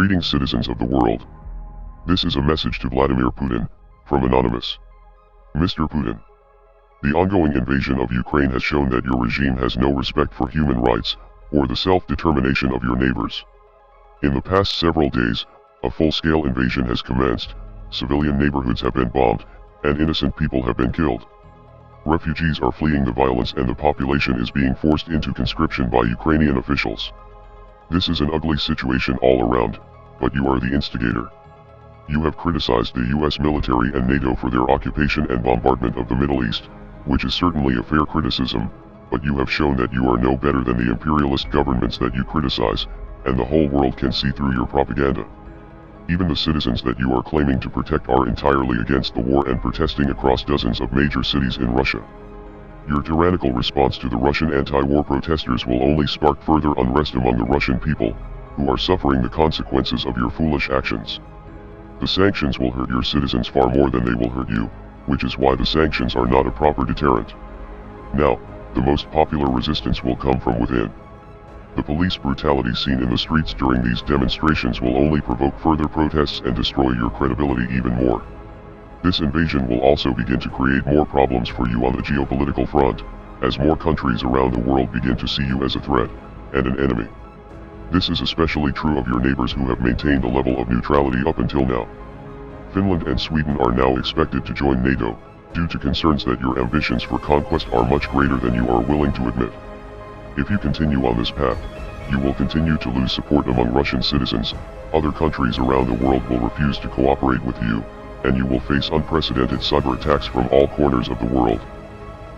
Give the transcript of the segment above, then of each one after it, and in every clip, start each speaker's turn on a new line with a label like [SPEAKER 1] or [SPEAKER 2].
[SPEAKER 1] Greetings, citizens of the world. This is a message to Vladimir Putin, from Anonymous. Mr. Putin, the ongoing invasion of Ukraine has shown that your regime has no respect for human rights, or the self-determination of your neighbors. In the past several days, a full-scale invasion has commenced, civilian neighborhoods have been bombed, and innocent people have been killed. Refugees are fleeing the violence and the population is being forced into conscription by Ukrainian officials. This is an ugly situation all around, but you are the instigator. You have criticized the US military and NATO for their occupation and bombardment of the Middle East, which is certainly a fair criticism, but you have shown that you are no better than the imperialist governments that you criticize, and the whole world can see through your propaganda. Even the citizens that you are claiming to protect are entirely against the war and protesting across dozens of major cities in Russia. Your tyrannical response to the Russian anti-war protesters will only spark further unrest among the Russian people, who are suffering the consequences of your foolish actions. The sanctions will hurt your citizens far more than they will hurt you, which is why the sanctions are not a proper deterrent. Now, the most popular resistance will come from within. The police brutality seen in the streets during these demonstrations will only provoke further protests and destroy your credibility even more. This invasion will also begin to create more problems for you on the geopolitical front, as more countries around the world begin to see you as a threat, and an enemy. This is especially true of your neighbors who have maintained a level of neutrality up until now. Finland and Sweden are now expected to join NATO, due to concerns that your ambitions for conquest are much greater than you are willing to admit. If you continue on this path, you will continue to lose support among Russian citizens, other countries around the world will refuse to cooperate with you, and you will face unprecedented cyber attacks from all corners of the world.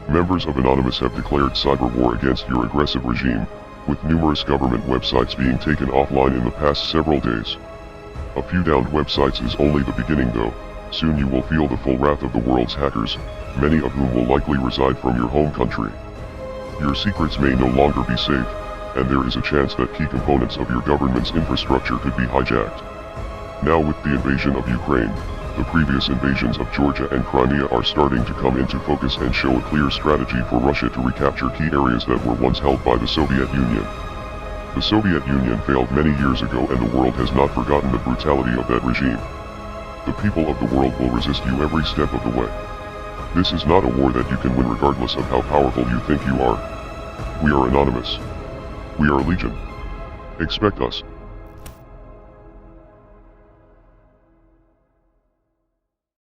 [SPEAKER 1] Members of Anonymous have declared cyber war against your aggressive regime, with numerous government websites being taken offline in the past several days. A few downed websites is only the beginning though, soon you will feel the full wrath of the world's hackers, many of whom will likely reside from your home country. Your secrets may no longer be safe, and there is a chance that key components of your government's infrastructure could be hijacked. Now with the invasion of Ukraine, the previous invasions of Georgia and Crimea are starting to come into focus and show a clear strategy for Russia to recapture key areas that were once held by the Soviet Union. The Soviet Union failed many years ago and the world has not forgotten the brutality of that regime. The people of the world will resist you every step of the way. This is not a war that you can win regardless of how powerful you think you are. We are Anonymous. We are Legion. Expect us.